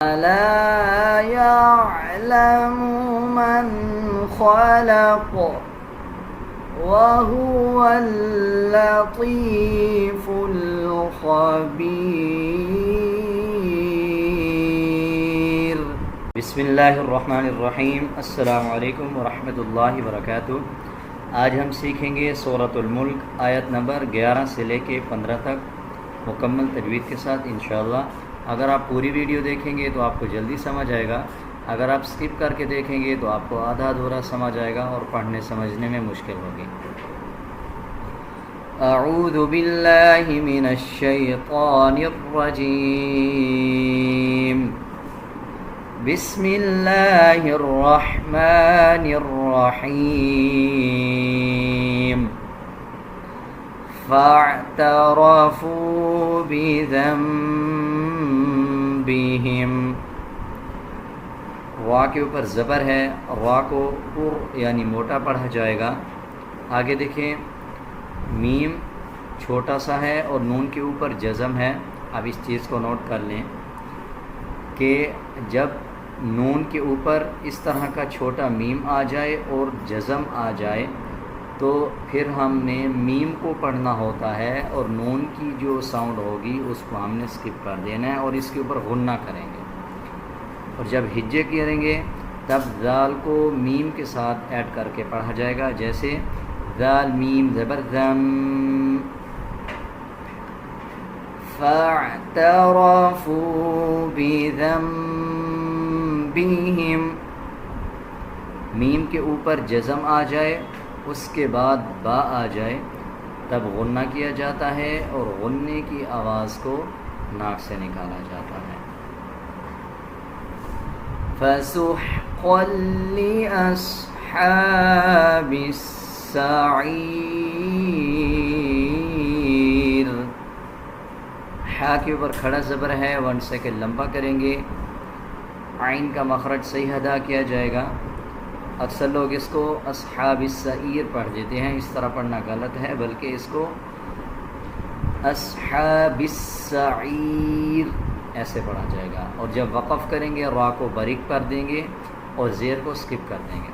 ألا يعلم من خلق وهو اللطيف الخبير. بسم اللہ الرحمن الرحیم. السلام علیکم ورحمۃ اللہ وبرکاتہ. آج ہم سیکھیں گے سورۃ الملک آیت نمبر 11 سے لے کے 15 تک مکمل تجوید کے ساتھ انشاءاللہ. اگر آپ پوری ویڈیو دیکھیں گے تو آپ کو جلدی سمجھ آئے گا، اگر آپ سکپ کر کے دیکھیں گے تو آپ کو آدھا ادھورا سمجھ آئے گا اور پڑھنے سمجھنے میں مشکل ہوگی. اعوذ باللہ من الشیطان الرجیم. بسم اللہ الرحمن الرحیم. فاعترفوا بذنبهم. را کے اوپر زبر ہے، را کو پر یعنی موٹا پڑھا جائے گا. آگے دیکھیں، میم چھوٹا سا ہے اور نون کے اوپر جزم ہے. اب اس چیز کو نوٹ کر لیں کہ جب نون کے اوپر اس طرح کا چھوٹا میم آ جائے اور جزم آ جائے تو پھر ہم نے میم کو پڑھنا ہوتا ہے اور نون کی جو ساؤنڈ ہوگی اس کو ہم نے سکپ کر دینا ہے اور اس کے اوپر غنہ کریں گے. اور جب ہجے کریں گے تب ذال کو میم کے ساتھ ایڈ کر کے پڑھا جائے گا، جیسے ذال میم زبر ذم. فاعترفوا بذنبهم. میم کے اوپر جزم آ جائے، اس کے بعد با آ جائے تب غنہ کیا جاتا ہے اور غننے کی آواز کو ناک سے نکالا جاتا ہے. فَسُحْقًا لِأَصْحَابِ السَّعِيرِ. حا کے اوپر کھڑا زبر ہے، 1 سیکنڈ لمبا کریں گے. عین کا مخرج صحیح ادا کیا جائے گا. اکثر لوگ اس کو اصحاب السعیر پڑھ دیتے ہیں، اس طرح پڑھنا غلط ہے، بلکہ اس کو اصحاب السعیر ایسے پڑھا جائے گا. اور جب وقف کریں گے را کو باریک کر دیں گے اور زیر کو سکپ کر دیں گے.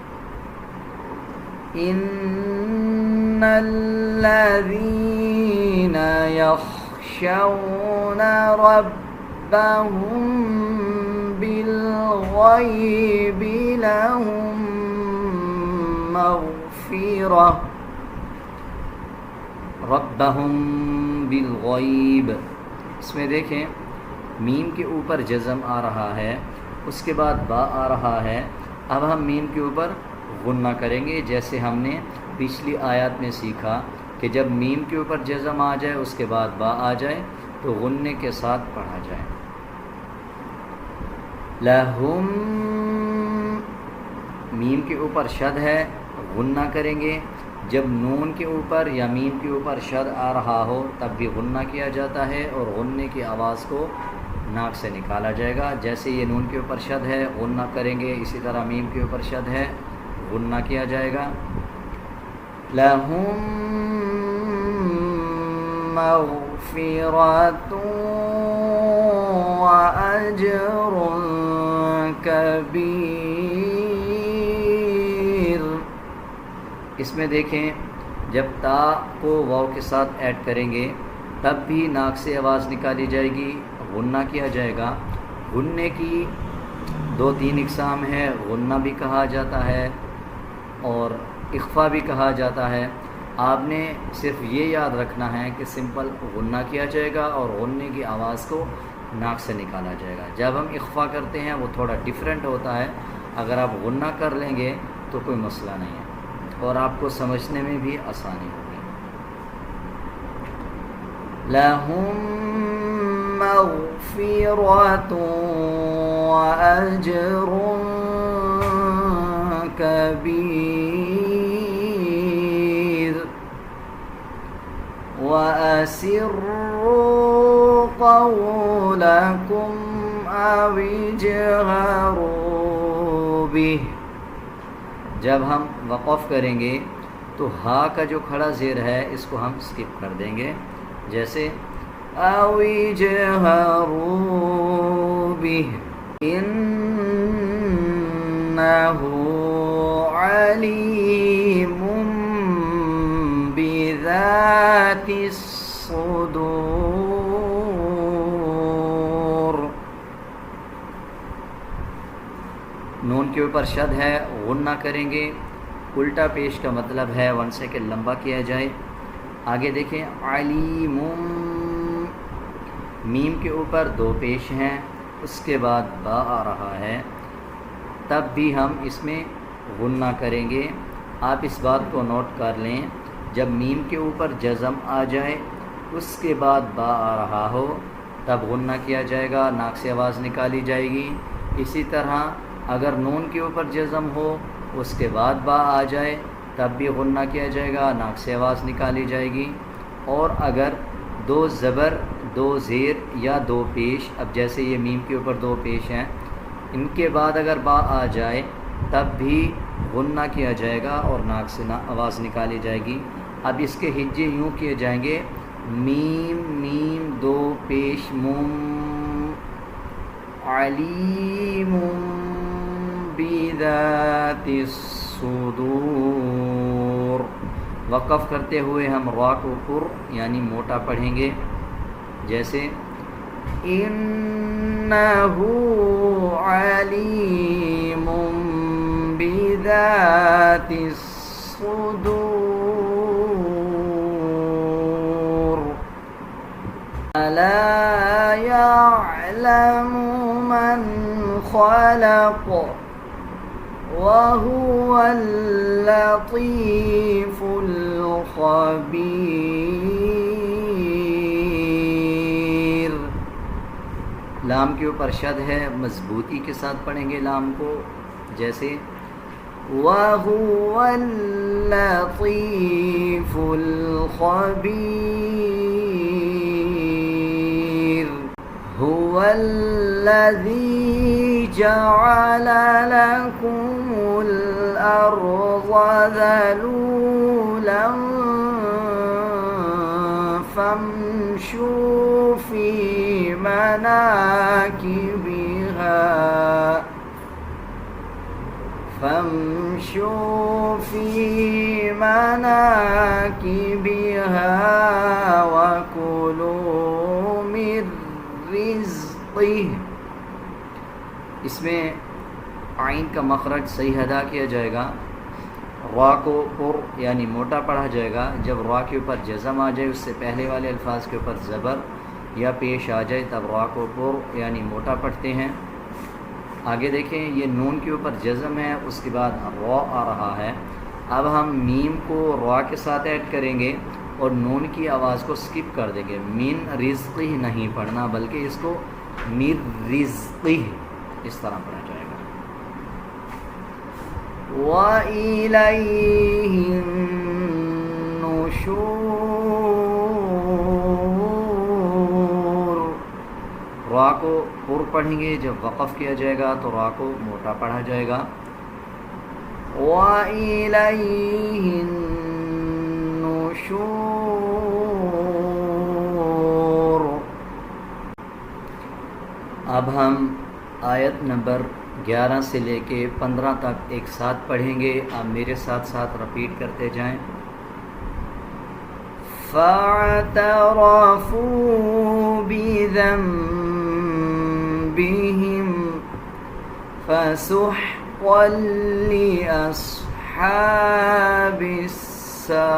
ان الذین یخشون ربهم بالغیب لهم مغفرہ. ربهم بالغیب، اس میں دیکھیں میم کے اوپر جزم آ رہا ہے، اس کے بعد با آ رہا ہے. اب ہم میم کے اوپر غنہ کریں گے، جیسے ہم نے پچھلی آیات میں سیکھا کہ جب میم کے اوپر جزم آ جائے اس کے بعد با آ جائے تو غننے کے ساتھ پڑھا جائے. لہم، میم کے اوپر شد ہے، غنہ کریں گے. جب نون کے اوپر یا میم کے اوپر شد آ رہا ہو تب بھی غنہ کیا جاتا ہے اور غننے کی آواز کو ناک سے نکالا جائے گا. جیسے یہ نون کے اوپر شد ہے غنہ کریں گے، اسی طرح میم کے اوپر شد ہے غنہ کیا جائے گا. لَهُم مَغْفِرَةٌ وَأَجْرٌ كَبِيرٌ. اس میں دیکھیں جب تا کو واو کے ساتھ ایڈ کریں گے تب بھی ناک سے آواز نکالی جائے گی، غنہ کیا جائے گا. غننے کی 2-3 اقسام ہے، غنہ بھی کہا جاتا ہے اور اخفا بھی کہا جاتا ہے. آپ نے صرف یہ یاد رکھنا ہے کہ سمپل غنہ کیا جائے گا اور غننے کی آواز کو ناک سے نکالا جائے گا. جب ہم اخفا کرتے ہیں وہ تھوڑا ڈیفرنٹ ہوتا ہے. اگر آپ غنہ کر لیں گے تو کوئی مسئلہ نہیں ہے اور آپ کو سمجھنے میں بھی آسانی ہوگی. لَهُم مَغْفِرَةٌ وَأَجْرٌ كَبِيرٌ. وَأَسِرُّوا قَوْلَكُمْ أَوِ اجْهَرُوا بِهِ. جب ہم وقف کریں گے تو ہا کا جو کھڑا زیر ہے اس کو ہم سکپ کر دیں گے، جیسے او اجہروا بہ. إنه عليم بذات الصدور. نون کے اوپر شد ہے، غنہ کریں گے. الٹا پیش کا مطلب ہے 1 سیکنڈ لمبا کیا جائے. آگے دیکھیں علیم، میم کے اوپر 2 پیش ہیں، اس کے بعد با آ رہا ہے، تب بھی ہم اس میں غنہ کریں گے. آپ اس بات کو نوٹ کر لیں، جب میم کے اوپر جزم آ جائے اس کے بعد با آ رہا ہو تب غنہ کیا جائے گا، ناک سے آواز نکالی جائے گی. اسی طرح اگر نون کے اوپر جزم ہو اس کے بعد با آ جائے تب بھی غنہ کیا جائے گا، ناک سے آواز نکالی جائے گی. اور اگر 2 زبر 2 زیر یا 2 پیش، اب جیسے یہ میم کے اوپر 2 پیش ہیں، ان کے بعد اگر با آ جائے تب بھی غنہ کیا جائے گا اور ناک سے آواز نکالی جائے گی. اب اس کے ہجے یوں کیے جائیں گے، میم میم 2 پیش مم، علیم بذات الصدور. وقف کرتے ہوئے ہم را کو پر یعنی موٹا پڑھیں گے، جیسے انہ علیم بذات الصدور. الا يعلم من خلق وهو اللطيف الخبير. لام کے اوپر شد ہے، مضبوطی کے ساتھ پڑھیں گے لام کو، جیسے وَهُوَ اللَّطِيفُ الْخَبِيرُ. هُوَ الَّذِي جَعَلَ لَكُمُ الْأَرْضَ ذَلُولًا فَامْشُوا فِي مَنَاكِبِهَا وَكُلُوا مِن رِزْقِهِ. اس میں عین کا مخرج صحیح ادا کیا جائے گا. را کو پر یعنی موٹا پڑھا جائے گا. جب را کے اوپر جزم آ جائے، اس سے پہلے والے الفاظ کے اوپر زبر یا پیش آ جائے، تب را کو پر یعنی موٹا پڑھتے ہیں. آگے دیکھیں، یہ نون کے اوپر جزم ہے، اس کے بعد را آ رہا ہے. اب ہم میم کو را کے ساتھ ایڈ کریں گے اور نون کی آواز کو سکپ کر دیں گے. من رزقہ نہیں پڑھنا، بلکہ اس کو من رزقہ اس طرح پڑھا جائے گا. وَإِلَيْهِ النُّشُورُ. را کو پر پڑھیں گے، جب وقف کیا جائے گا تو را کو موٹا پڑھا جائے گا. وَإِلَيْهِ النُّشُورُ. اب ہم آیت نمبر 11 سے لے کے 15 تک ایک ساتھ پڑھیں گے. آپ میرے ساتھ ساتھ رپیٹ کرتے جائیں. فَاعْتَرَفُوا بِذَنبِهِمْ فَسُحْقًا لِأَصْحَابِ السَّعِيرِ.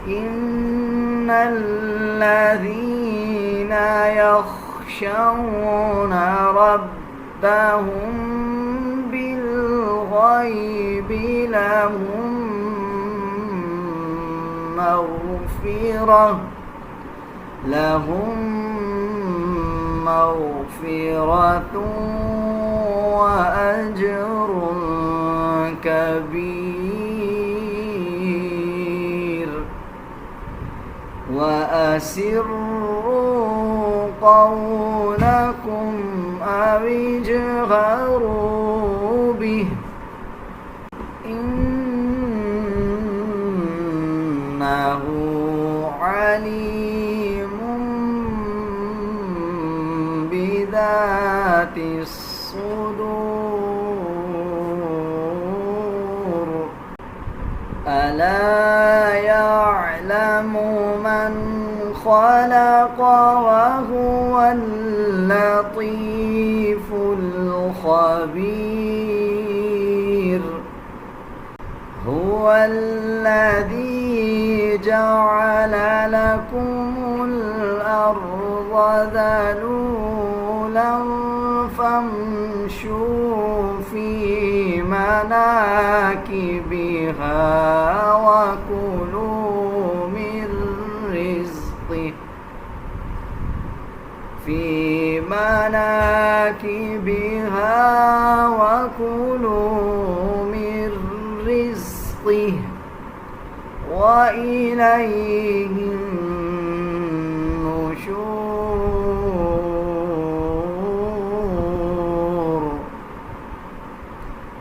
إِنَّ الَّذِينَ يَخْشَوْنَ رَبَّهُم بِالْغَيْبِ لَهُم مَغْفِرَةٌ وَأَجْرٌ كَبِيرٌ. وَأَسِرُّوا قَوْلَكُمْ أَوِ اجْهَرُوا بِهِ إِنَّهُ عَلِيمٌ ذات الصدور ألا يعلم من خلق وهو اللطيف الخبير هو الذي جعل لكم الأرض ذلولا فامشوا في مناكبها وكلوا من رزقه وإليه النشور।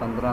15